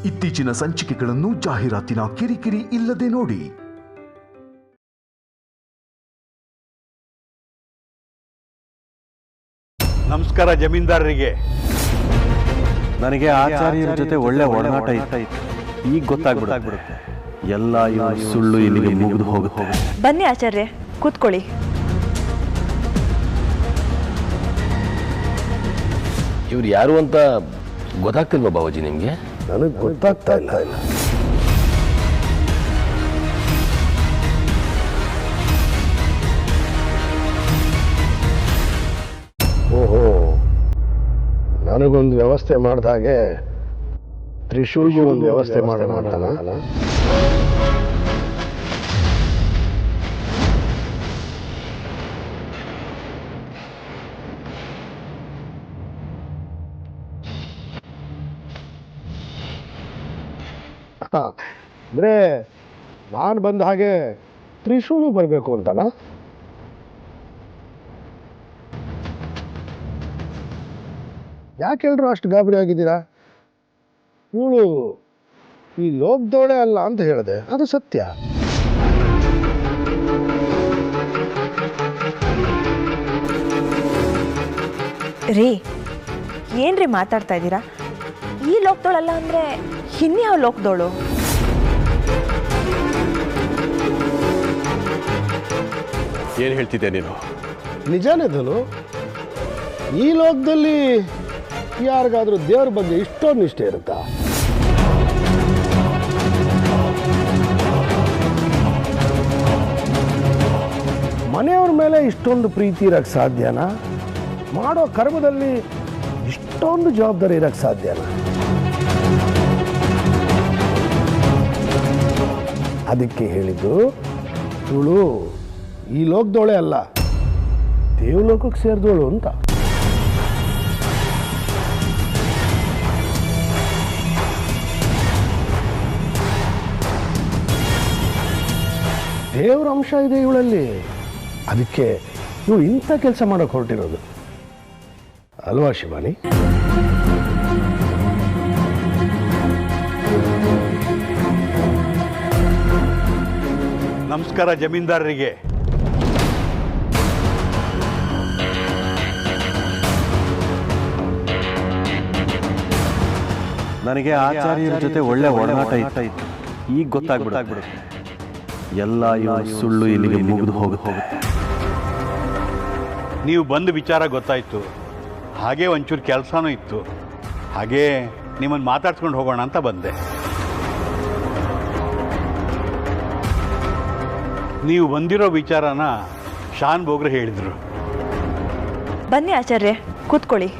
ಇತ್ತೀಚಿನ ಸಂಚಿಕೆಗಳನ್ನು ಜಾಹೀರಾತಿನ ಕಿರಿಕಿರಿ ಇಲ್ಲದೆ ನೋಡಿ. ನಮಸ್ಕಾರ ಜಮೀನ್ದಾರರಿಗೆ. ನನಗೆ ಆಚಾರ್ಯರ ಜೊತೆ ಒಳ್ಳೆ ಒಡನಾಟ ಇತ್ತು. ಈಗ ಗೊತ್ತಾಗ್ಬಿಡುತ್ತೆ ಎಲ್ಲ ಸುಳ್ಳು ಇಲ್ಲಿಗೆ ಮುಗಿದು ಹೋಗುತ್ತೆ. ಬನ್ನಿ ಆಚಾರ್ಯ, ಕೂತ್ಕೊಳ್ಳಿ. ಇವ್ರು ಯಾರು ಅಂತ ಗೊತ್ತಾಗ್ತಿಲ್ವಾ ಬಾಬಾಜಿ ನಿಮಗೆ? ನನಗೆ ಗೊತ್ತಾಗ್ತಾ ಇಲ್ಲ. ಓಹೋ, ನನಗೊಂದು ವ್ಯವಸ್ಥೆ ಮಾಡಿದ ಹಾಗೆ ತ್ರಿಶೂಲ್ಗೂ ಒಂದು ವ್ಯವಸ್ಥೆ ಮಾಡ್ತಾನಲ್ಲ. ಅಂದರೆ ನಾನು ಬಂದ ಹಾಗೆ ತ್ರಿಶೂಲು ಬರಬೇಕು ಅಂತಲ್ಲ? ಯಾಕೆ ಎಲ್ರು ಅಷ್ಟು ಗಾಬರಿ ಆಗಿದ್ದೀರಾ? ಇವಳು ಈ ಲೋಕದೋಳೆ ಅಲ್ಲ ಅಂತ ಹೇಳಿದೆ, ಅದು ಸತ್ಯ. ರೀ, ಏನ್ರಿ ಮಾತಾಡ್ತಾ ಇದ್ದೀರಾ? ಈ ಲೋಕದೋಳಲ್ಲ ಅಂದ್ರೆ ಇನ್ಯಾವ ಲೋಕದೋಳು? ಏನು ಹೇಳ್ತಿದ್ದೆ ನೀನು? ನಿಜಾನೇ ಧನು, ಈ ಲೋಕದಲ್ಲಿ ಯಾರಿಗಾದ್ರೂ ದೇವ್ರ ಬಗ್ಗೆ ಇಷ್ಟೊಂದು ನಿಷ್ಠೆ ಇರುತ್ತಾ? ಮನೆಯವ್ರ ಮೇಲೆ ಇಷ್ಟೊಂದು ಪ್ರೀತಿ ಇರಕ್ಕೆ ಸಾಧ್ಯನಾ? ಮಾಡೋ ಕರ್ಮದಲ್ಲಿ ಇಷ್ಟೊಂದು ಜವಾಬ್ದಾರಿ ಇರಕ್ಕೆ ಸಾಧ್ಯನಾ? ಅದಕ್ಕೆ ಹೇಳಿದ್ದು ಇವಳು ಈ ಲೋಕದೋಳೆ ಅಲ್ಲ, ದೇವಲೋಕಕ್ಕೆ ಸೇರಿದವಳು ಅಂತ. ದೇವರ ಅಂಶ ಇದೆ ಇವಳಲ್ಲಿ, ಅದಕ್ಕೆ ಇವಳು ಇಂಥ ಕೆಲಸ ಮಾಡೋಕೆ ಹೊರಟಿರೋದು ಅಲ್ವಾ ಶಿವಾನಿ? ನಮಸ್ಕಾರ ಜಮೀನ್ದಾರರಿಗೆ. ನನಗೆ ಆಚಾರ್ಯರ ಜೊತೆ ಒಳ್ಳೆ ಒಡನಾಟ ಇತ್ತು. ಈಗ ಗೊತ್ತಾಗ್ಬಿಡುತ್ತೆ ಎಲ್ಲ ಸುಳ್ಳು ಇಲ್ಲಿಗೆ ಮುಗಿದು ಹೋಗುತ್ತೆ. ನೀವು ಬಂದ ವಿಚಾರ ಗೊತ್ತಾಯಿತು, ಹಾಗೆ ಒಂಚೂರು ಕೆಲಸನೂ ಇತ್ತು, ಹಾಗೇ ನಿಮ್ಮನ್ನು ಮಾತಾಡ್ಸ್ಕೊಂಡು ಹೋಗೋಣ ಅಂತ ಬಂದೆ. ನೀವು ಬಂದಿರೋ ವಿಚಾರನ ಶಾನ್ ಬೋಗ್ರೆ ಹೇಳಿದರು. ಬನ್ನಿ ಆಚಾರ್ಯ, ಕೂತ್ಕೊಳ್ಳಿ.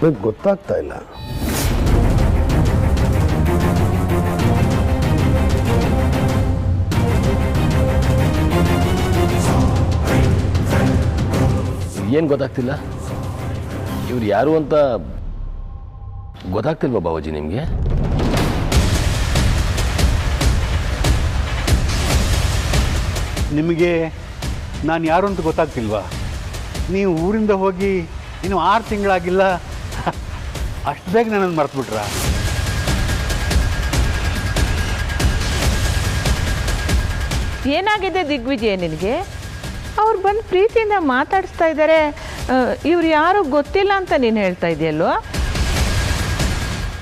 ನನಗೆ ಗೊತ್ತಾಗ್ತಾ ಇಲ್ಲ. ಏನು ಗೊತ್ತಾಗ್ತಿಲ್ಲ? ಇವ್ರು ಯಾರು ಅಂತ ಗೊತ್ತಾಗ್ತಿಲ್ವಾ ಬಾಬಾಜಿ ನಿಮಗೆ? ನಿಮಗೆ ನಾನು ಯಾರು ಅಂತ ಗೊತ್ತಾಗ್ತಿಲ್ವಾ? ನೀವು ಊರಿಂದ ಹೋಗಿ ಇನ್ನು 6 ತಿಂಗಳಾಗಿಲ್ಲ, ಅಷ್ಟು ಬೇಗ ನನ್ನನ್ನು ಮರೆತುಬಿಟ್ರ? ಏನಾಗಿದೆ ದಿಗ್ವಿಜಯ ನಿನಗೆ? ಅವ್ರು ಬಂದು ಪ್ರೀತಿಯಿಂದ ಮಾತಾಡಿಸ್ತಾ ಇದ್ದಾರೆ, ಇವ್ರು ಯಾರು ಗೊತ್ತಿಲ್ಲ ಅಂತ ನೀನು ಹೇಳ್ತಾ ಇದೆಯಲ್ವ?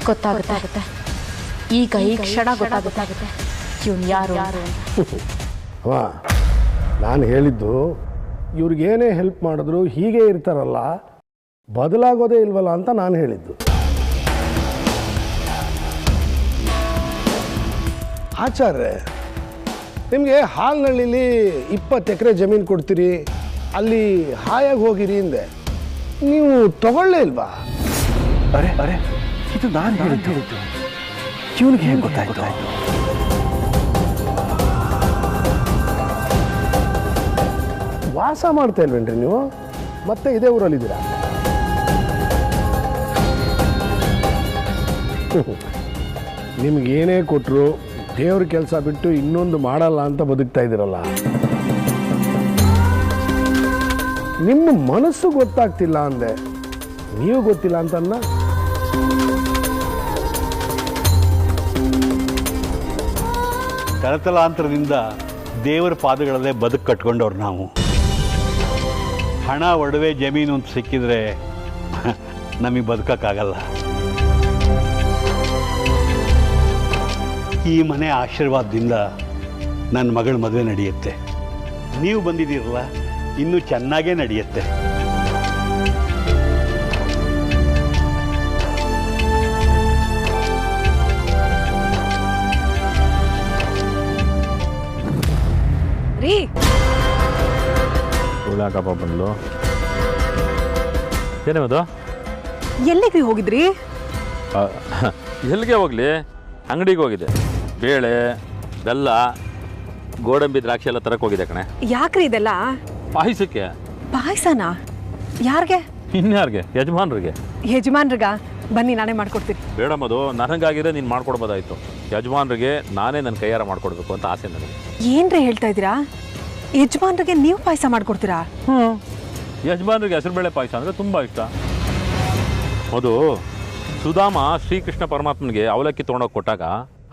ಗೊತ್ತಾಗುತ್ತೆ, ಈಗ ಈ ಕ್ಷಣ ಗೊತ್ತಾಗುತ್ತೆ ಇವನು ಯಾರು. ವಾ, ನಾನು ಹೇಳಿದ್ದು ಇವ್ರಿಗೇನೇ ಹೆಲ್ಪ್ ಮಾಡಿದ್ರು ಹೀಗೆ ಇರ್ತಾರಲ್ಲ, ಬದಲಾಗೋದೇ ಇಲ್ವಲ್ಲ ಅಂತ ನಾನು ಹೇಳಿದ್ದು. ಆಚಾರ್ಯ, ನಿಮಗೆ ಹಾಲ್ನಳ್ಳಿಲಿ 20 ಎಕರೆ ಜಮೀನು ಕೊಡ್ತೀರಿ, ಅಲ್ಲಿ ಹಾಯಾಗಿ ಹೋಗಿರಿ ಹಿಂದೆ, ನೀವು ತಗೊಳ್ಳೇ ಇಲ್ವಾ? ಅರೆ ಇದು ನಾನು ಹೇಳಿದ್ದು. ಇವನಿಗೆ ಹೇಗೆ ಗೊತ್ತಾಯ್ತು? ವಾಸ ಮಾಡ್ತಾ ಇಲ್ವೇನ್ರಿ ನೀವು? ಮತ್ತೆ ಇದೇ ಊರಲ್ಲಿದ್ದೀರಾ? ನಿಮ್ಗೇನೇ ಕೊಟ್ಟರು ದೇವ್ರ ಕೆಲಸ ಬಿಟ್ಟು ಇನ್ನೊಂದು ಮಾಡಲ್ಲ ಅಂತ ಬದುಕ್ತಾ ಇದ್ದೀರಲ್ಲ. ನಿಮ್ಮ ಮನಸ್ಸು ಗೊತ್ತಾಗ್ತಿಲ್ಲ ಅಂದೆ, ನೀವು ಗೊತ್ತಿಲ್ಲ ಅಂತನ್ನ. ತಲತಲಾಂತರದಿಂದ ದೇವರ ಪಾದಗಳಲ್ಲೇ ಬದುಕು ಕಟ್ಕೊಂಡವ್ರು ನಾವು. ಹಣ ಒಡವೆ ಜಮೀನು ಅಂತ ಸಿಕ್ಕಿದ್ರೆ ನಮಗೆ ಬದುಕಕ್ಕಾಗಲ್ಲ. ಈ ಮನೆ ಆಶೀರ್ವಾದದಿಂದ ನನ್ನ ಮಗಳ ಮದುವೆ ನಡೆಯುತ್ತೆ. ನೀವು ಬಂದಿದ್ದೀರಲ್ಲ, ಇನ್ನೂ ಚೆನ್ನಾಗೇ ನಡೆಯುತ್ತೆ. ರೀ ಉಳ್ಳಾಕಪ್ಪ ಬಂದ್ಲು. ಏನೇ ಮದು? ಎಲ್ಲಿಗೆ ಹೋಗಿದ್ರಿ? ಎಲ್ಲಿಗೆ ಹೋಗಲಿ, ಅಂಗಡಿಗೆ ಹೋಗಿದೆ. ಬೇಳೆ, ಬೆಲ್ಲ, ಗೋಡಂಬಿ, ದ್ರಾಕ್ಷಿ ಎಲ್ಲ ತರಕ್ಕೆ ಹೋಗಿದೆ ಕಣೆ. ಯಾಕ್ರಿ ಇದೆಲ್ಲ? ಪಾಯಸಕ್ಕೆ. ಪಾಯಸನಾ? ಯಾರಿಗೆ? ಇನ್ಯಾರಿಗೆ? ಯಜಮಾನ್ರಿಗೆ. ಯಜಮಾನ್ರಿಗ? ಬನ್ನಿ ನಾನೇ ಮಾಡ್ಕೊಡ್ತೀನಿ. ಬೇಡ ಮದು, ನನಗಾಗಿದ್ರೆ ನೀನು ಮಾಡ್ಕೊಡ್ಬೋದಾಯ್ತು. ಯಜಮಾನ್ರಿಗೆ ನಾನೇ ನನ್ನ ಕೈಯಾರ ಮಾಡ್ಕೊಡ್ಬೇಕು ಅಂತ ಆಸೆ ನನಗೆ. ಏನ್ರಿ ಹೇಳ್ತಾ ಇದ್ದೀರಾ? ಯಜಮಾನ್ರಿಗೆ ನೀವು ಪಾಯಸ ಮಾಡ್ಕೊಡ್ತೀರಾ? ಯಜಮಾನ್ರಿಗೆ ಹೆಸರುಬೇಳೆ ಪಾಯಸ ಅಂದರೆ ತುಂಬ ಇಷ್ಟ. ಅದು ಸುಧಾಮ ಶ್ರೀಕೃಷ್ಣ ಪರಮಾತ್ಮನಿಗೆ ಅವಲಕ್ಕಿ ತೊಗೊಂಡೋಗಿ ಕೊಟ್ಟಾಗ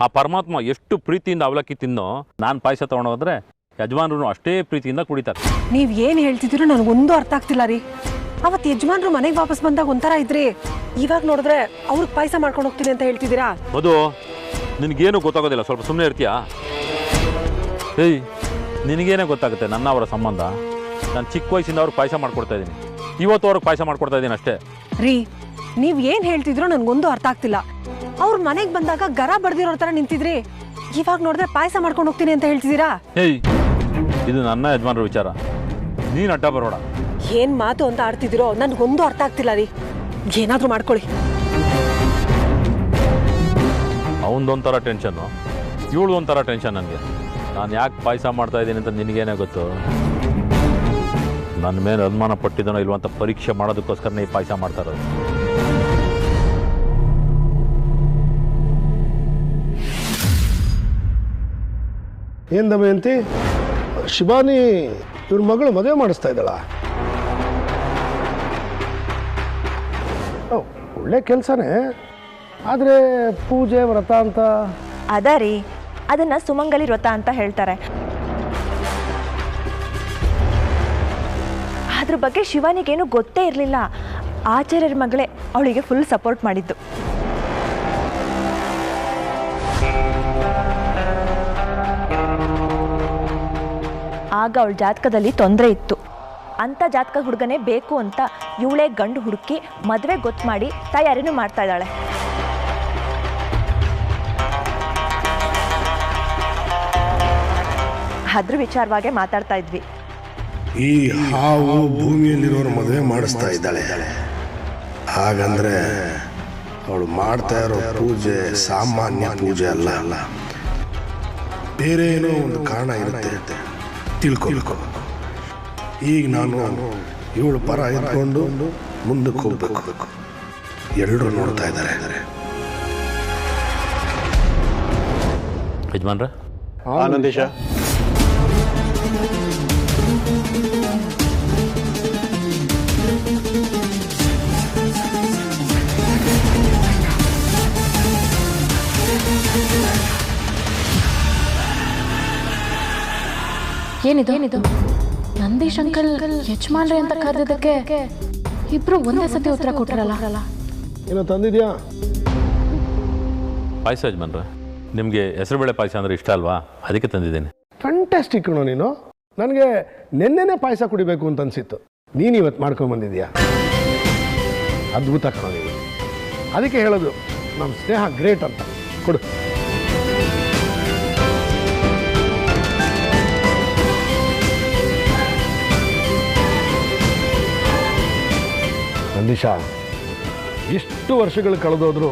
ಆ ಪರಮಾತ್ಮ ಎಷ್ಟು ಪ್ರೀತಿಯಿಂದ ಅವಲಕ್ಕಿ ತಿನ್ನೋ, ನಾನು ಪಾಯಸ ತೊಗೊಂಡೋದ್ರೆ ಯಜಮಾನ್ರು ಅಷ್ಟೇ ಪ್ರೀತಿಯಿಂದ ಕುಡಿತಾರೆ. ನೀವ್ ಏನ್ ಹೇಳ್ತಿದ್ದೀರೋ ನನಗೊಂದು ಅರ್ಥ ಆಗ್ತಿಲ್ಲ ರೀ. ಅವತ್ತು ಯಜಮಾನ್ರು ಮನೆಗೆ ವಾಪಸ್ ಬಂದಾಗ ಒಂಥರ ಇದ್ರಿ, ಇವಾಗ ನೋಡಿದ್ರೆ ಅವ್ರಿಗೆ ಪಾಯಸ ಮಾಡ್ಕೊಂಡು ಹೋಗ್ತೀನಿ ಅಂತ ಹೇಳ್ತಿದ್ದೀರಾ? ಅದು ನಿನಗೇನು ಗೊತ್ತಾಗೋದಿಲ್ಲ, ಸ್ವಲ್ಪ ಸುಮ್ಮನೆ ಇರ್ತೀಯಾ? ಏಯ್, ನಿನಗೇನೇ ಗೊತ್ತಾಗುತ್ತೆ ನನ್ನ ಅವರ ಸಂಬಂಧ. ನಾನು ಚಿಕ್ಕ ವಯಸ್ಸಿಂದ ಅವ್ರಿಗೆ ಪಾಯಸ ಮಾಡ್ಕೊಡ್ತಾ ಇದ್ದೀನಿ, ಇವತ್ತು ಅವ್ರಿಗೆ ಪಾಯಸ ಮಾಡ್ಕೊಡ್ತಾ ಇದ್ದೀನಿ ಅಷ್ಟೇ. ರೀ, ನೀವ್ ಏನ್ ಹೇಳ್ತಿದ್ರೋ ನನ್ಗೊಂದು ಅರ್ಥ ಆಗ್ತಿಲ್ಲ. ಅವ್ರ ಮನೆಗೆ ಬಂದಾಗ ಗರ ಬಡ್ದಿರೋ ತರ ನಿಂತಿದ್ರಿ, ಇವಾಗ ನೋಡಿದ್ರೆ ಪಾಯಸ ಮಾಡ್ಕೊಂಡು ಹೋಗ್ತೀನಿ ಅಂತ ಹೇಳ್ತಿದ್ದೀರಾ? ಏಯ್, ಇದು ನನ್ನ ಯಜಮಾನ್ರ ವಿಚಾರ, ನೀನು ಅಡ್ಡ ಬರೋಣ. ಏನ್ ಮಾತು ಅಂತ ಆಡ್ತಿದ್ದೀರೋ ನನ್ಗೊಂದು ಅರ್ಥ ಆಗ್ತಿಲ್ಲ ರೀ. ಏನಾದ್ರೂ ಮಾಡ್ಕೊಳ್ಳಿ. ಅವನದೊಂಥರ ಟೆನ್ಷನ್ನು, ಇವಳು ಒಂಥರ ಟೆನ್ಷನ್. ನನಗೆ ನಾನು ಯಾಕೆ ಪಾಯಸ ಮಾಡ್ತಾ ಇದ್ದೀನಿ ಅಂತ ನಿನಗೇನೇ ಗೊತ್ತು. ನನ್ನ ಮೇಲೆ ಅನುಮಾನ ಪಟ್ಟಿದ್ದನೋ ಇಲ್ವಂತ ಪರೀಕ್ಷೆ ಮಾಡೋದಕ್ಕೋಸ್ಕರನೇ ಈ ಪಾಯಸ ಮಾಡ್ತಾ ಇರೋದು. ಏನು ದಮಯಂತಿ, ಶಿವಾನಿ ಇವ್ರ ಮಗಳು ಮದುವೆ ಮಾಡಿಸ್ತಾ ಇದ್ದಾಳ? ಒಳ್ಳೆ ಕೆಲಸನೇ, ಆದರೆ ಪೂಜೆ ವ್ರತ ಅಂತ ಅದ ರೀ, ಅದನ್ನ ಸುಮಂಗಲಿ ವ್ರತ ಅಂತ ಹೇಳ್ತಾರೆ. ಅದ್ರ ಬಗ್ಗೆ ಶಿವಾನಿಗೇನು ಗೊತ್ತೇ ಇರಲಿಲ್ಲ. ಆಚಾರ್ಯರ ಮಗಳೇ ಅವಳಿಗೆ ಫುಲ್ ಸಪೋರ್ಟ್ ಮಾಡಿದ್ದು. ಆಗ ಅವಳ ಜಾತಕದಲ್ಲಿ ತೊಂದರೆ ಇತ್ತು. ಅಂಥ ಜಾತಕ ಹುಡುಗನೇ ಬೇಕು ಅಂತ ಇವಳೇ ಗಂಡು ಹುಡುಕಿ ಮದುವೆ ಗೊತ್ತು ಮಾಡಿ ತಯಾರಿನೂ ಮಾಡ್ತಾ ಇದ್ದಾಳೆ. ಅದ್ರ ವಿಚಾರವಾಗೇ ಮಾತಾಡ್ತಾ ಇದ್ವಿ. ಈ ಹಾವು ಭೂಮಿಯಲ್ಲಿರೋರು ಮದುವೆ ಮಾಡಿಸ್ತಾ ಇದ್ದಾಳೆ. ಹಾಗಂದ್ರೆ ಅವಳು ಮಾಡ್ತಾ ಇರೋ ಪೂಜೆ ಸಾಮಾನ್ಯ ಪೂಜೆ ಅಲ್ಲ, ಬೇರೆ ಏನೋ ಒಂದು ಕಾರಣ ಇರುತ್ತೆ. ತಿಳ್ಕೊಬೇಕು. ಈಗ ನಾನು ಇವಳು ಪರ ಇಟ್ಕೊಂಡು ಮುಂದಕ್ಕೆ ಹೋಗ್ಬೇಕು. ಎಲ್ಲರೂ ನೋಡ್ತಾ ಇದ್ದಾರೆ. ಯಜಮಾನ್ರ, ಆನಂದೇಶ, ಏನಿದು ನಂದೀಶ್ ಅಂಕಲ್ ಯಜಮಾನ್ರೆ ಅಂತ ಕರೆದಿದ್ದಕ್ಕೆ ಇಬ್ರು ಒಂದೇ ಸತಿ ಉತ್ತರ ಕೊಟ್ಟರಲ್ಲ. ಏನೋ ತಂದಿದ್ಯಾ? ಪಾಯಸ ಯಜಮಾನ್ರ, ನಿಮಗೆ ಹೆಸರುಬೇಳೆ ಪಾಯಸ ಅಂದರೆ ಇಷ್ಟ ಅಲ್ವಾ, ಅದಕ್ಕೆ ತಂದಿದ್ದೀನಿ. ಫ್ಯಾಂಟಾಸ್ಟಿಕ್ ಕಣೋ ನೀನು. ನನಗೆ ನೆನ್ನೆನೇ ಪಾಯಸ ಕುಡಿಬೇಕು ಅಂತ ಅನಿಸಿತ್ತು, ನೀನು ಇವತ್ತು ಮಾಡ್ಕೊಂಬಂದಿದ್ಯಾ. ಅದ್ಭುತ ಕಣೋ ನೀನು. ಅದಕ್ಕೆ ಹೇಳೋದು ನಮ್ಮ ಸ್ನೇಹ ಗ್ರೇಟ್ ಅಂತ. ಕೊಡು. ನಂದೀಶ, ಎಷ್ಟು ವರ್ಷಗಳು ಕಳೆದೋದ್ರೂ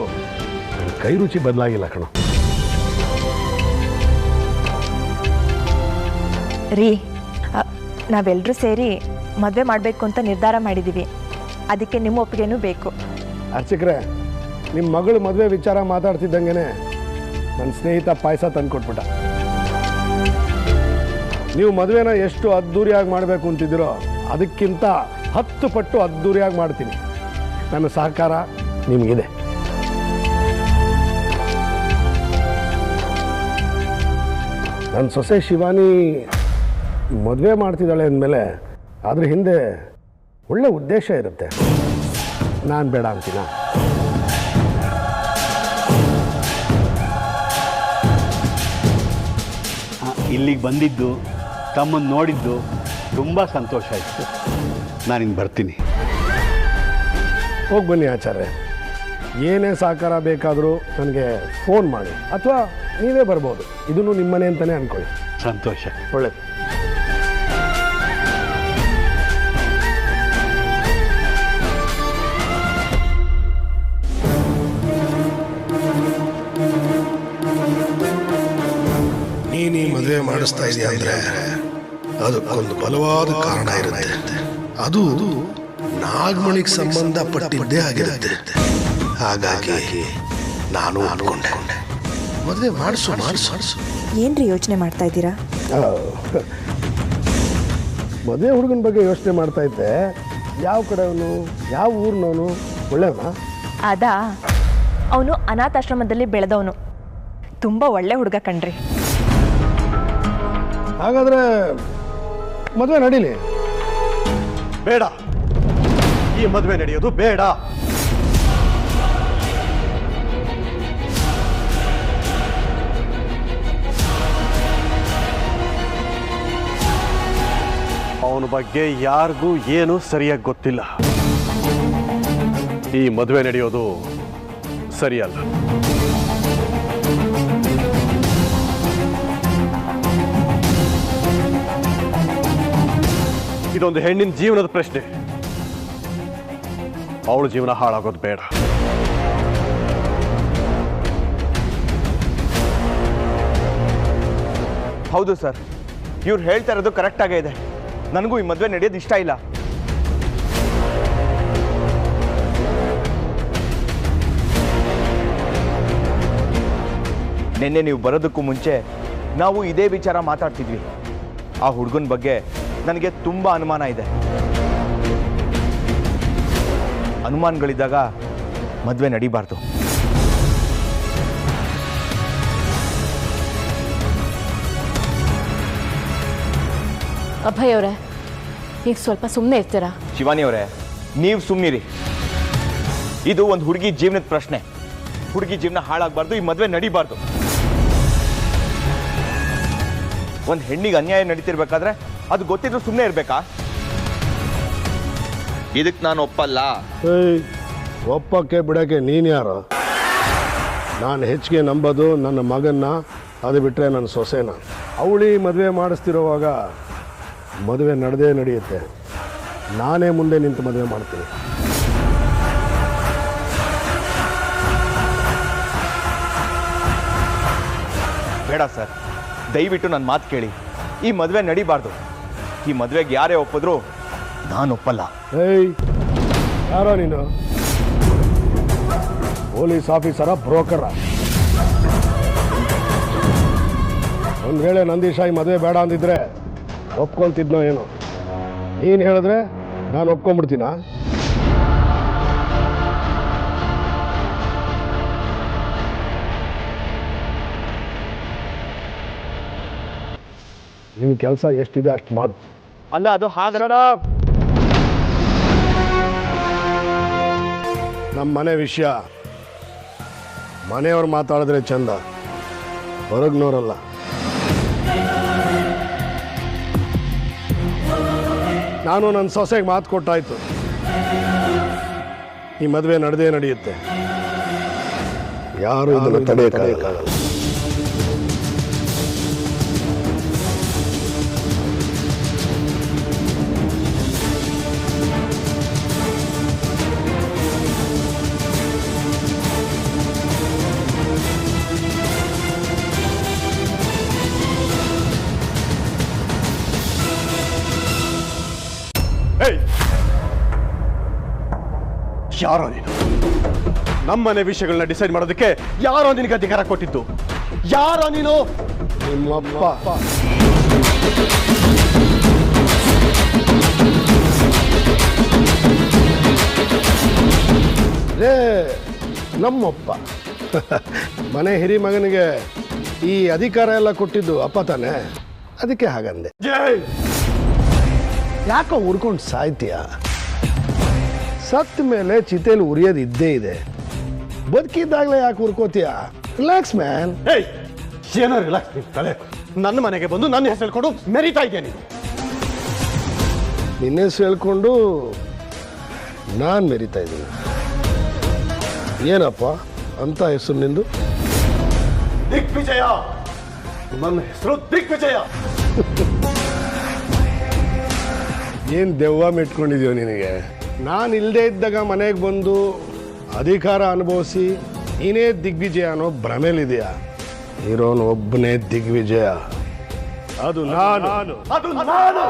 ಕೈ ರುಚಿ ಬದಲಾಗಿಲ್ಲ ಕಣೋ. ರೀ, ನಾವೆಲ್ಲರೂ ಸೇರಿ ಮದುವೆ ಮಾಡಬೇಕು ಅಂತ ನಿರ್ಧಾರ ಮಾಡಿದ್ದೀವಿ. ಅದಕ್ಕೆ ನಿಮ್ಮ ಒಪ್ಪಿಗೆನೂ ಬೇಕು. ಅರ್ಚಕ್ರೆ, ನಿಮ್ಮ ಮಗಳು ಮದುವೆ ವಿಚಾರ ಮಾತಾಡ್ತಿದ್ದಂಗೆ ನನ್ನ ಸ್ನೇಹಿತ ಪಾಯಸ ತಂದು ಕೊಟ್ಬಿಟ್ಟ. ನೀವು ಮದುವೆನ ಎಷ್ಟು ಅದ್ಧೂರಿಯಾಗಿ ಮಾಡಬೇಕು ಅಂತಿದ್ದೀರೋ ಅದಕ್ಕಿಂತ 10 ಪಟ್ಟು ಅದ್ಧೂರಿಯಾಗಿ ಮಾಡ್ತೀನಿ. ನನ್ನ ಸಹಕಾರ ನಿಮಗಿದೆ. ನನ್ನ ಸೊಸೆ ಶಿವಾನಿ ಮದುವೆ ಮಾಡ್ತಿದ್ದಾಳೆ ಅಂದಮೇಲೆ ಅದ್ರ ಹಿಂದೆ ಒಳ್ಳೆ ಉದ್ದೇಶ ಇರುತ್ತೆ. ನಾನು ಬೇಡ ಅಂತೀನ? ಇಲ್ಲಿಗೆ ಬಂದಿದ್ದು, ತಮ್ಮನ್ನು ನೋಡಿದ್ದು ತುಂಬ ಸಂತೋಷ ಆಯಿತು. ನಾನಿನ್ನು ಬರ್ತೀನಿ. ಹೋಗಿ ಬನ್ನಿ ಆಚಾರ್ಯ. ಏನೇ ಸಹಕಾರ ಬೇಕಾದರೂ ನನಗೆ ಫೋನ್ ಮಾಡಿ, ಅಥವಾ ನೀವೇ ಬರ್ಬೋದು. ಇದನ್ನು ನಿಮ್ಮನೆ ಅಂತಲೇ ಅಂದ್ಕೊಳ್ಳಿ. ಸಂತೋಷ. ಒಳ್ಳೆಯದು. ನೀನು ಈ ಮದುವೆ ಮಾಡಿಸ್ತಾ ಇದೆಯಾ ಅಂದರೆ ಅದಕ್ಕೊಂದು ಬಲವಾದ ಕಾರಣ ಇರುತ್ತೆ. ಅದು ನಾಗಮಣಿಗೆ ಸಂಬಂಧಪಟ್ಟಿದ್ದೇ ಆಗಿರುತ್ತೆ. ಹಾಗಾಗಿ ನಾನು ಅನ್ಕೊಂಡೆ ಮದುವೆ ಮಾಡಿಸು. ಏನ್ರಿ ಯೋಚನೆ ಮಾಡ್ತಾ ಇದ್ದೀರಾ? ಮದುವೆ ಹುಡುಗನ ಬಗ್ಗೆ ಯೋಚನೆ ಮಾಡ್ತಾ ಇದ್ದೆ. ಯಾವ ಕಡೆಯವನು, ಯಾವ ಊರಿನವನು? ಒಳ್ಳೆಯವನ? ಅದಾ, ಅವನು ಅನಾಥಾಶ್ರಮದಲ್ಲಿ ಬೆಳೆದವನು. ತುಂಬ ಒಳ್ಳೆ ಹುಡುಗ ಕಣ್ರಿ. ಹಾಗಾದ್ರೆ ಮದುವೆ ನಡೀಲಿ. ಬೇಡ, ಈ ಮದುವೆ ನಡೆಯೋದು ಬೇಡ. ಅವನ ಬಗ್ಗೆ ಯಾರಿಗೂ ಏನೂ ಸರಿಯಾಗಿ ಗೊತ್ತಿಲ್ಲ. ಈ ಮದುವೆ ನಡೆಯೋದು ಸರಿಯಲ್ಲ. ಇದೊಂದು ಹೆಣ್ಣಿನ ಜೀವನದ ಪ್ರಶ್ನೆ. ಅವಳ ಜೀವನ ಹಾಳಾಗೋದು ಬೇಡ. ಹೌದು ಸರ್, ಇವ್ರು ಹೇಳ್ತಾ ಇರೋದು ಕರೆಕ್ಟ್ ಆಗೇ ಇದೆ. ನನಗೂ ಈ ಮದುವೆ ನಡೆಯೋದು ಇಷ್ಟ ಇಲ್ಲ. ನಿನ್ನೆ ನೀವು ಬರೋದಕ್ಕೂ ಮುಂಚೆ ನಾವು ಇದೇ ವಿಚಾರ ಮಾತಾಡ್ತಿದ್ವಿ. ಆ ಹುಡುಗನ ಬಗ್ಗೆ ನನಗೆ ತುಂಬ ಅನುಮಾನ ಇದೆ. ಅನುಮಾನಗಳಿದ್ದಾಗ ಮದುವೆ ನಡೀಬಾರ್ದು. ಅಭಯ್ ಅವರೇ, ಈಗ ಸ್ವಲ್ಪ ಸುಮ್ಮನೆ ಇರ್ತೀರಾ? ಶಿವಾನಿ ಅವರೇ, ನೀವು ಸುಮ್ಮನಿರಿ. ಇದು ಒಂದು ಹುಡುಗಿ ಜೀವನದ ಪ್ರಶ್ನೆ. ಹುಡುಗಿ ಜೀವನ ಹಾಳಾಗಬಾರ್ದು, ಈ ಮದುವೆ ನಡೀಬಾರ್ದು. ಒಂದು ಹೆಣ್ಣಿಗೆ ಅನ್ಯಾಯ ನಡೀತಿರ್ಬೇಕಾದ್ರೆ ಅದು ಗೊತ್ತಿದ್ರು ಸುಮ್ಮನೆ ಇರಬೇಕಾ? ಇದಕ್ಕೆ ನಾನು ಒಪ್ಪಲ್ಲ. ಒಪ್ಪಕ್ಕೆ ಬಿಡೋಕ್ಕೆ ನೀನು ಯಾರು? ನಾನು ಹೆಚ್ಚಿಗೆ ನಂಬೋದು ನನ್ನ ಮಗನ್ನ, ಅದು ಬಿಟ್ಟರೆ ನನ್ನ ಸೊಸೆನ. ಅವಳಿ ಮದುವೆ ಮಾಡಿಸ್ತಿರೋವಾಗ ಮದುವೆ ನಡೆದೇ ನಡೆಯುತ್ತೆ. ನಾನೇ ಮುಂದೆ ನಿಂತು ಮದುವೆ ಮಾಡ್ತೀನಿ. ಬೇಡ ಸರ್, ದಯವಿಟ್ಟು ನನ್ನ ಮಾತು ಕೇಳಿ. ಈ ಮದುವೆ ನಡೀಬಾರ್ದು. ಈ ಮದುವೆಗೆ ಯಾರೇ ಒಪ್ಪಿದ್ರು ನಾನು ಒಪ್ಪಲ್ಲ. ಯಾರೋ ನೀನು? ಪೊಲೀಸ್ ಆಫೀಸರ, ಬ್ರೋಕರ? ಒಂದು ವೇಳೆ ನಂದೀಶ ಈ ಮದುವೆ ಬೇಡ ಅಂದಿದ್ರೆ ಒಪ್ಕೊಂತಿದ್ನೋ ಏನೋ. ನೀನು ಹೇಳಿದ್ರೆ ನಾನು ಒಪ್ಕೊಂಡ್ಬಿಡ್ತೀನ? ನಿಮ್ಮ ಕೆಲಸ ಎಷ್ಟಿದೆ ಅಷ್ಟು ಮಾಡು. ಅಲ್ಲ, ಅದು ಹಾಗಲ್ಲ. ನಮ್ಮ ಮನೆ ವಿಷಯ ಮನೆಯವ್ರು ಮಾತಾಡಿದ್ರೆ ಚಂದ, ಹೊರಗ್ನೋರಲ್ಲ. ನಾನು ನನ್ನ ಸೊಸೆಗೆ ಮಾತು ಕೊಟ್ಟಾಯ್ತು, ಈ ಮದುವೆ ನಡೆದೇ ನಡೆಯುತ್ತೆ. ಯಾರು ಇದನ್ನು ತಡೆಯಕ್ಕಾಗಲ್ಲ. ಯಾರೋ ನೀನು? ನಮ್ಮನೆ ವಿಷಯಗಳನ್ನ ಡಿಸೈಡ್ ಮಾಡೋದಕ್ಕೆ ಯಾರೋ ನಿನಗೆ ಅಧಿಕಾರ ಕೊಟ್ಟಿದ್ದು? ಯಾರೋ ನೀನು? ನಿಮ್ಮಪ್ಪ. ರೇ ನಮ್ಮಪ್ಪ. ಮನೆ ಹಿರಿ ಮಗನಿಗೆ ಈ ಅಧಿಕಾರ ಎಲ್ಲ ಕೊಟ್ಟಿದ್ದು ಅಪ್ಪ ತಾನೆ, ಅದಕ್ಕೆ ಹಾಗಂದೆ. ಯಾಕೋ ಉರ್ಕೊಂಡು ಸಾಯ್ತೀಯ? ಸತ್ತ ಮೇಲೆ ಚಿತೆಯಲ್ಲಿ ಉರಿಯೋದು ಇದ್ದೇ ಇದೆ. ಬದುಕಿದ್ದಾಗಲೇ ಯಾಕೆ ಉರ್ಕೋತೀಯ? Relax man. ಏನೋ ರಿಲ್ಯಾಕ್ಸ್ ತಲೆ. ನನ್ನ ಮನೆಗೆ ಬಂದು ನನ್ನ ಹೆಸರು ಹೇಳ್ಕೊಂಡು ಮೆರಿತಾ ಇದೆಯಾ ನೀನು? ನಿನ್ನ ಹೆಸರು ಹೇಳ್ಕೊಂಡು ನಾನು ಮೆರಿತಾ ಇದ್ದೀನಿ. ಏನಪ್ಪ ಅಂತ ಹೆಸರು ನಿಂದು? ದಿಗ್ವಿಜಯ. ನನ್ನ ಹೆಸರು ದಿಗ್ವಿಜಯ. ಏನು ದೆವ್ವ ಮೆಟ್ಕೊಂಡಿದ್ಯೋ ನಿನಗೆ? ನಾನು ಇಲ್ಲದೆ ಇದ್ದಾಗ ಮನೆಗೆ ಬಂದು ಅಧಿಕಾರ ಅನುಭವಿಸಿ ನೀನೇ ದಿಗ್ವಿಜಯ ಅನ್ನೋ ಭ್ರಮೇಲಿದೆಯಾ? ಇರೋನು ಒಬ್ಬನೇ ದಿಗ್ವಿಜಯ, ಅದು ನಾನು. ಅದು ನಾನು.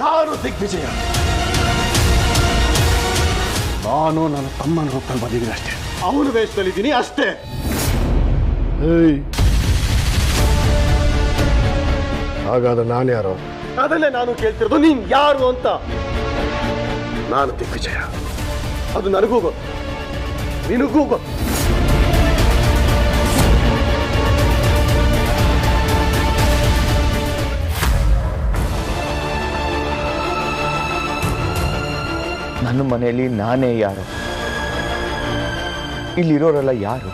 ನಾನು ದಿಗ್ವಿಜಯ. ನಾನು ನನ್ನ ತಮ್ಮನ ರೂಪದಲ್ಲಿ ಬಂದಿದ್ದೀನಿ ಅಷ್ಟೇ. ಅವನ ವೇಷದಲ್ಲಿದ್ದೀನಿ ಅಷ್ಟೇ. ಹಾಗಾದ್ರೆ ನಾನು ಯಾರು? ಅದನ್ನೇ ನಾನು ಕೇಳ್ತಿರೋದು, ನೀನ್ ಯಾರು ಅಂತ. ನಾನು ದಿಗ್ವಿಜಯ, ಅದು ನನಗೂ ಗೊತ್ತು, ನಿನಗೂ ಗೊತ್ತು. ನನ್ನ ಮನೆಯಲ್ಲಿ ನಾನೇ ಯಾರು? ಇಲ್ಲಿರೋರೆಲ್ಲ ಯಾರು?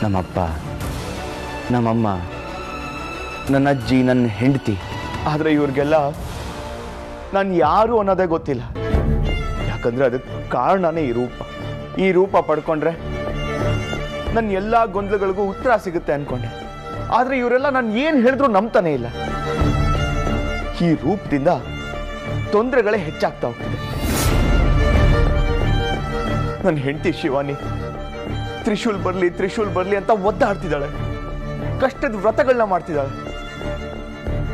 ನಮ್ಮಪ್ಪ, ನಮ್ಮಮ್ಮ, ನನ್ನ ಅಜ್ಜಿ, ನನ್ನ ಹೆಂಡತಿ. ಆದರೆ ಇವ್ರಿಗೆಲ್ಲ ನಾನು ಯಾರು ಅನ್ನೋದೇ ಗೊತ್ತಿಲ್ಲ. ಯಾಕಂದ್ರೆ ಅದಕ್ಕೆ ಕಾರಣನೇ ಈ ರೂಪ ಪಡ್ಕೊಂಡ್ರೆ ನನ್ನ ಎಲ್ಲ ಗೊಂದಲಗಳಿಗೂ ಉತ್ತರ ಸಿಗುತ್ತೆ ಅನ್ಕೊಂಡೆ. ಆದರೆ ಇವರೆಲ್ಲ ನಾನು ಏನು ಹೇಳಿದ್ರು ನಂಬ್ತಾನೆ ಇಲ್ಲ. ಈ ರೂಪದಿಂದ ತೊಂದರೆಗಳೇ ಹೆಚ್ಚಾಗ್ತಾ ಹೋಗ್ತಿದೆ. ನನ್ನ ಹೆಂಡತಿ ಶಿವಾನಿ ತ್ರಿಶೂಲ್ ಬರ್ಲಿ ಅಂತ ಒದ್ದಾಡ್ತಿದ್ದಾಳೆ. ಕಷ್ಟದ ವ್ರತಗಳನ್ನ ಮಾಡ್ತಿದ್ದಾಳೆ.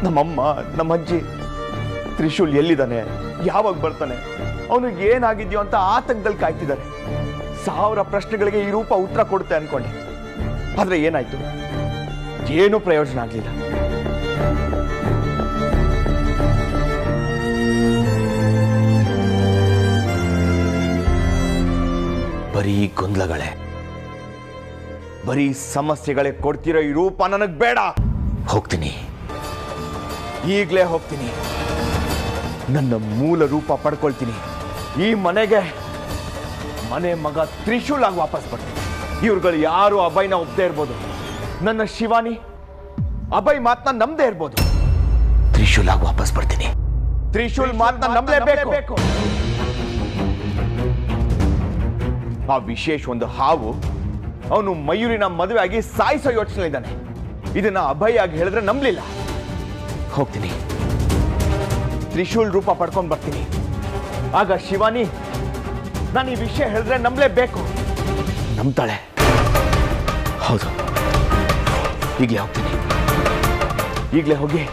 ನಮ್ಮಮ್ಮ, ನಮ್ಮ ಅಜ್ಜಿ ತ್ರಿಶೂಲ್ ಎಲ್ಲಿದ್ದಾನೆ, ಯಾವಾಗ ಬರ್ತಾನೆ, ಅವನಿಗೆ ಏನಾಗಿದ್ಯೋ ಅಂತ ಆತಂಕದಲ್ಲಿ ಕಾಯ್ತಿದ್ದಾರೆ. 1000 ಪ್ರಶ್ನೆಗಳಿಗೆ ಈ ರೂಪ ಉತ್ತರ ಕೊಡುತ್ತೆ ಅನ್ಕೊಂಡೆ. ಆದ್ರೆ ಏನಾಯ್ತು? ಏನೂ ಪ್ರಯೋಜನ ಆಗ್ಲಿಲ್ಲ. ಬರೀ ಗೊಂದಲಗಳೇ, ಬರೀ ಸಮಸ್ಯೆಗಳೇ ಕೊಡ್ತಿರೋ ಈ ರೂಪ ನನಗ್ ಬೇಡ. ಹೋಗ್ತೀನಿ, ಈಗಲೇ ಹೋಗ್ತೀನಿ. ನನ್ನ ಮೂಲ ರೂಪ ಪಡ್ಕೊಳ್ತೀನಿ. ಈ ಮನೆಗೆ ಮನೆ ಮಗ ತ್ರಿಶೂಲ್ ಆಗಿ ವಾಪಸ್ ಬರ್ತೀನಿ. ಇವ್ರುಗಳು ಯಾರು ಅಭಯ್ನ ಒಪ್ಪದೇ ಇರ್ಬೋದು. ನನ್ನ ಶಿವಾನಿ ಅಭಯ್ ಮಾತನ್ನ ನಂಬದೇ ಇರ್ಬೋದು. ತ್ರಿಶೂಲ್ ಆಗಿ ವಾಪಸ್ ಬರ್ತೀನಿ. ತ್ರಿಶೂಲ್ ಮಾತನ್ನ ನಂಬಲೇಬೇಕು. ಆ ವಿಶೇಷ ಒಂದು ಹಾವು ಅವನು ಮಯೂರಿನ ಮದುವೆ ಆಗಿ ಸಾಯಿಸೋ ಯೋಚನೆ ಇದ್ದಾನೆ. ಇದನ್ನ ಅಭಯ್ ಆಗಿ ಹೇಳಿದ್ರೆ ನಂಬಲಿಲ್ಲ. ಹೋಗ್ತೀನಿ, ತ್ರಿಶೂಲ್ ರೂಪ ಪಡ್ಕೊಂಡು ಬರ್ತೀನಿ. ಆಗ ಶಿವಾನಿ ನಾನು ಈ ವಿಷಯ ಹೇಳಿದ್ರೆ ನಂಬಲೇಬೇಕು. ನಂಬ್ತಾಳೆ. ಹೌದು, ಈಗಲೇ ಹೋಗ್ತೀನಿ. ಈಗಲೇ ಹೋಗಿ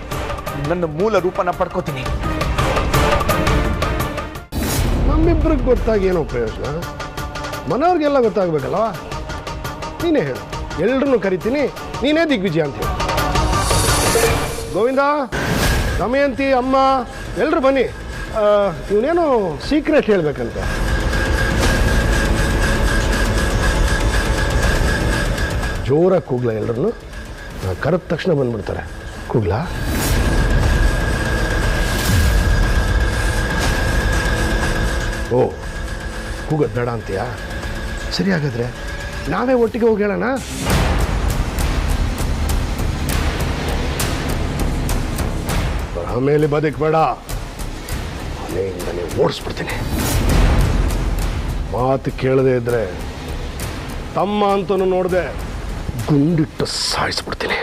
ನನ್ನ ಮೂಲ ರೂಪನ ಪಡ್ಕೋತೀನಿ. ನಮ್ಮಿಬ್ರಿಗೆ ಗೊತ್ತಾಗಿ ಏನೋ ಪ್ರಯೋಜನ? ಮನೆಯವ್ರಿಗೆಲ್ಲ ಗೊತ್ತಾಗಬೇಕಲ್ವ? ನೀನೇ ಹೇಳು. ಎಲ್ರನ್ನೂ ಕರಿತೀನಿ, ನೀನೇ ದಿಗ್ವಿಜಯ ಅಂತ ಹೇಳಿ. ಗೋವಿಂದ, ದಮಯಂತಿ, ಅಮ್ಮ ಎಲ್ಲರೂ ಬನ್ನಿ. ಇವನೇನು ಸೀಕ್ರೆಟ್ ಹೇಳ್ಬೇಕಂತ. ಜೋರಾಗಿ ಕೂಗ್ಲ ಎಲ್ಲರನ್ನು? ಕರೆದ ತಕ್ಷಣ ಬಂದ್ಬಿಡ್ತಾರೆ. ಕೂಗ್ಲಾ? ಓ, ಕೂಗೋದು ಬೇಡ ಅಂತೀಯಾ? ಸರಿ, ಹಾಗಾದ್ರೆ ನಾವೇ ಒಟ್ಟಿಗೆ ಹೋಗಿ ಹೇಳೋಣ. ಆಮೇಲೆ ಬದುಕಬೇಡ, ಮನೆಯಿಂದಲೇ ಓಡಿಸ್ಬಿಡ್ತೀನಿ. ಮಾತು ಕೇಳದೆ ಇದ್ರೆ ತಮ್ಮ ಅಂತನೂ ನೋಡದೆ ಗುಂಡಿಟ್ಟು ಸಾಯಿಸ್ಬಿಡ್ತೀನಿ.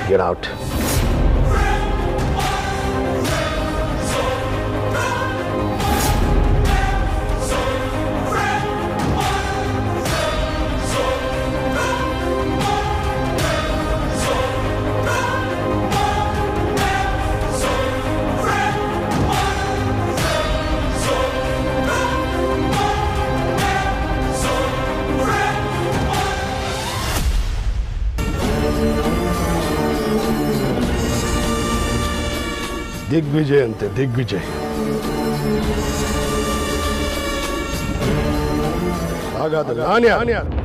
Get out. ದಿಗ್ವಿಜಯ್ ಅಂತೆ, ದಿಗ್ವಿಜಯ್. ಹಾಗಾದ್ರೆ ನಾನ್ಯಾರು?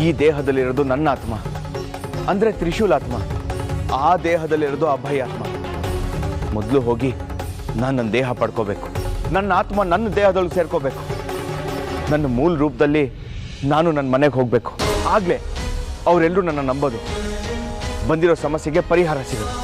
ಈ ದೇಹದಲ್ಲಿರೋದು ನನ್ನ ಆತ್ಮ, ಅಂದ್ರೆ ತ್ರಿಶೂಲಾತ್ಮ. ಆ ದೇಹದಲ್ಲಿರೋದು ಅಭಯಾತ್ಮ. ಮೊದಲು ಹೋಗಿ ನಾನು ನನ್ನ ದೇಹ ಪಡ್ಕೋಬೇಕು. ನನ್ನ ಆತ್ಮ ನನ್ನ ದೇಹದೊಳಗೆ ಸೇರ್ಕೋಬೇಕು. ನನ್ನ ಮೂಲ ರೂಪದಲ್ಲಿ ನಾನು ನನ್ನ ಮನೆಗೆ ಹೋಗಬೇಕು. ಆಗಲೇ ಅವರೆಲ್ಲರೂ ನನ್ನ ನಂಬೋದು. ಬಂದಿರೋ ಸಮಸ್ಯೆಗೆ ಪರಿಹಾರ ಸಿಗುತ್ತೆ.